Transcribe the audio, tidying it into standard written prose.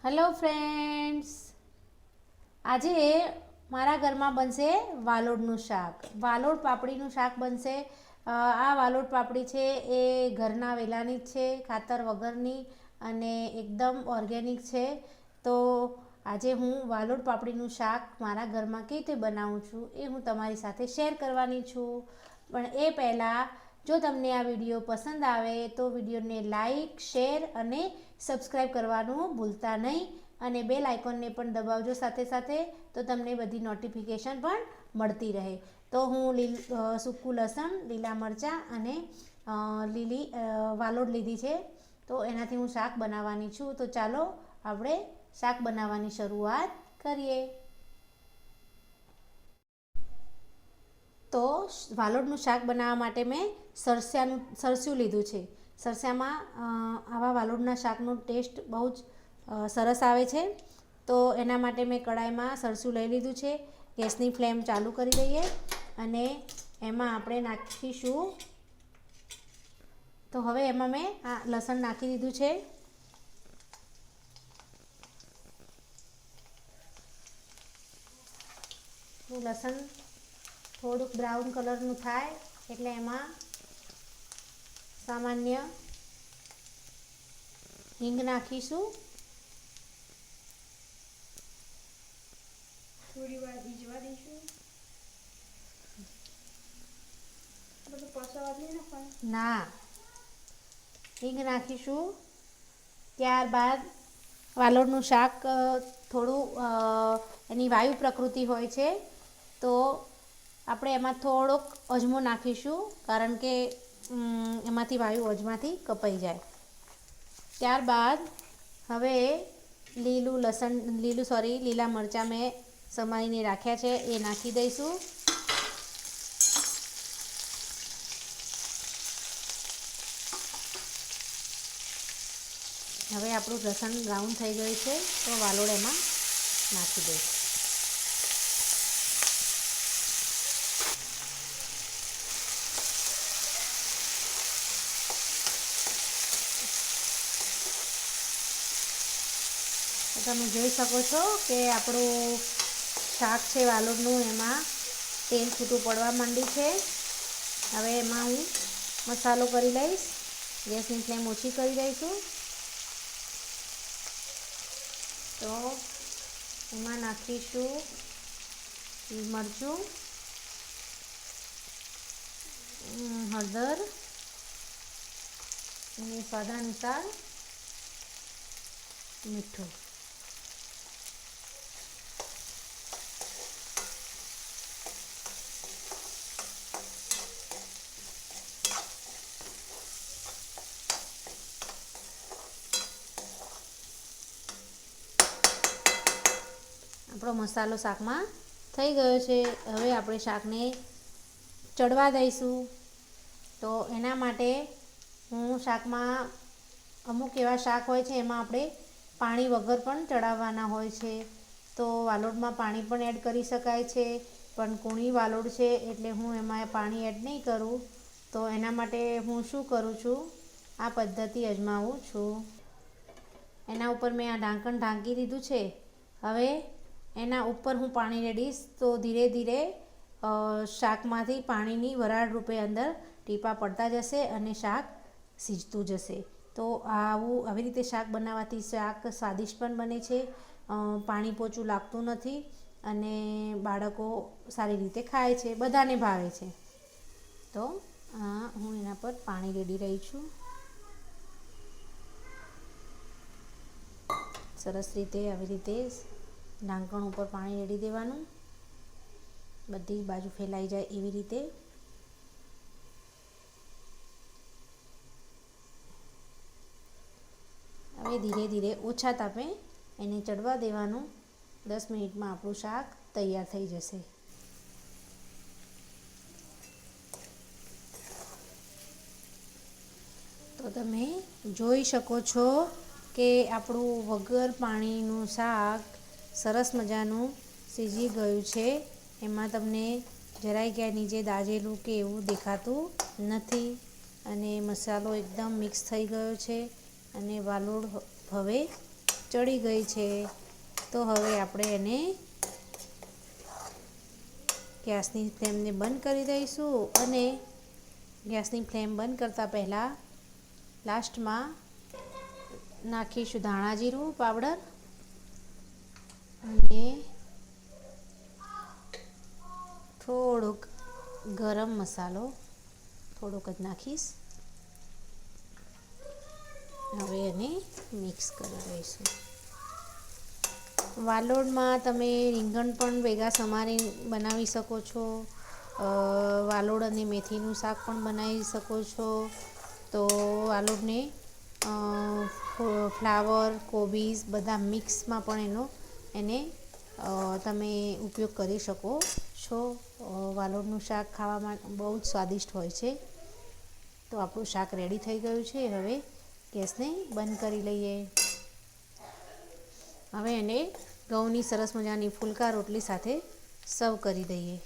Hello friends, આજે મારા ઘરમાં બનશે વાલોડનું શાક. વાલોડ પાપડીનું શાક બનશે. આ વાલોડ પાપડી છે એ ઘરના વેલાની જ છે, ખાતર વગરની અને એકદમ ઓર્ગેનિક છે. તો આજે હું વાલોડ પાપડીનું શાક મારા ઘરમાં કેવી રીતે બનાવું છું એ હું તમારી સાથે શેર કરવાની છું. પણ એ પહેલાં જો તમને આ વિડીયો પસંદ આવે તો વિડીયોને લાઈક, શેર અને સબસ્ક્રાઈબ કરવાનું ભૂલતા નહીં અને બેલ આઇકોનને પણ દબાવજો સાથે સાથે, તો તમને બધી નોટિફિકેશન પણ મળતી રહે. તો હું સૂકું લસણ, લીલા મરચાં અને લીલી વાલોડ લીધી છે, તો એનાથી હું શાક બનાવવાની છું. તો ચાલો આપણે શાક બનાવવાની શરૂઆત કરીએ. તો વાલોડનું શાક બનાવવા માટે મેં સરસ્યું લીધું છે. સરસ્યામાં આવા વાલોડના શાકનો ટેસ્ટ બહુ જ સરસ આવે છે. તો એના માટે મેં કડાઈમાં સરસ્યું લઈ લીધું છે. ગેસની ફ્લેમ ચાલુ કરી દઈએ અને એમાં આપણે નાખીશું. તો હવે એમાં મેં આ લસણ નાખી દીધું છે. લસણ થોડુંક બ્રાઉન કલરનું થાય એટલે એમાં સામાન્ય હિંગ નાખીશું. થોડી વાર ભીજવા દઈશું. બધું પસાવા નહીં નાખવાનું? ના, હિંગ નાખીશું. ત્યારબાદ વાલોડનું શાક થોડું એની વાયુ પ્રકૃતિ હોય છે, તો આપણે એમાં થોડોક અજમો નાખીશું, કારણ કે એમાંથી વાયુ અજમાથી કપાઈ જાય. ત્યારબાદ હવે લીલા મરચાં મેં સમારીને રાખ્યા છે એ નાખી દઈશું. હવે આપણું લસણ બ્રાઉન થઈ ગયું છે, તો વાલોડ એમાં નાખી દઈશું. તમે જોઈ શકો છો કે આપણું શાક છે વાલોડનું, એમાં તેલ છૂટું પડવા માંડ્યું છે. હવે એમાં હું મસાલો કરી લઈશ. ગેસની ફ્લેમ ઓછી કરી દઈશું. તો એમાં નાખીશું મરચું, હળદર અને સ્વાદ અનુસાર મીઠું. આપણો મસાલો શાકમાં થઈ ગયો છે. હવે આપણે શાકને ચડવા દઈશું. તો એના માટે હું શાકમાં અમુક એવા શાક હોય છે એમાં આપણે પાણી વગર પણ ચડાવવાના હોય છે. તો વાલોડમાં પાણી પણ એડ કરી શકાય છે, પણ કૂણી વાલોડ છે એટલે હું એમાં પાણી એડ નહીં કરું. તો એના માટે હું શું કરું છું, આ પદ્ધતિ અજમાવું છું. એના ઉપર મેં આ ઢાંકણ ઢાંકી દીધું છે. હવે એના ઉપર હું પાણી રેડીશ, તો ધીરે ધીરે શાકમાંથી પાણીની વરાળ રૂપે અંદર ટીપા પડતા જશે અને શાક સિજતું જશે. તો આવી રીતે શાક બનાવવાથી શાક સ્વાદિષ્ટ પણ બને છે, પાણી પોચું લાગતું નથી અને બાળકો સારી રીતે ખાય છે, બધાને ભાવે છે. તો હું એના પર પાણી રેડી રહી છું. સરસ રીતે આવી રીતે ઢાંકણ ઉપર પાણી રેડી દેવાનું, બધી બાજુ ફેલાઈ જાય એવી રીતે. હવે ધીરે ધીરે ઓછા તાપે એને ચડવા દેવાનું. 10 મિનિટમાં આપણું શાક તૈયાર થઈ જશે. તો તમે જોઈ શકો છો કે આપણું વગર પાણીનું શાક સરસ મજાનું સીજી ગયું છે. એમાં તમને જરાય ક્યાંય નીચે દાજેલું કે એવું દેખાતું નથી અને મસાલો એકદમ મિક્સ થઈ ગયો છે અને વાલોડ હવે ચડી ગઈ છે. તો હવે આપણે એને ગેસની ફ્લેમને બંધ કરી દઈશું અને ગેસની ફ્લેમ બંધ કરતાં પહેલાં લાસ્ટમાં નાખીશું ધાણા જીરું પાવડર અને થોડોક ગરમ મસાલો થોડોક જ નાખીશ. હવે એને મિક્સ કરી દઈશું. વાલોડમાં તમે રીંગણ પણ ભેગા સમારી બનાવી શકો છો. વાલોડ અને મેથીનું શાક પણ બનાવી શકો છો. તો વાલોડને ફ્લાવર કોબીજ બધા મિક્સમાં પણ એને તમે ઉપયોગ કરી શકો છો. વાલોડનું શાક ખાવામાં બહુ જ સ્વાદિષ્ટ હોય છે. તો આપણું શાક રેડી થઈ ગયું છે. હવે ગેસને બંધ કરી લઈએ. હવે એને ઘઉંની સરસ મજાની ફુલકા રોટલી સાથે સર્વ કરી દઈએ.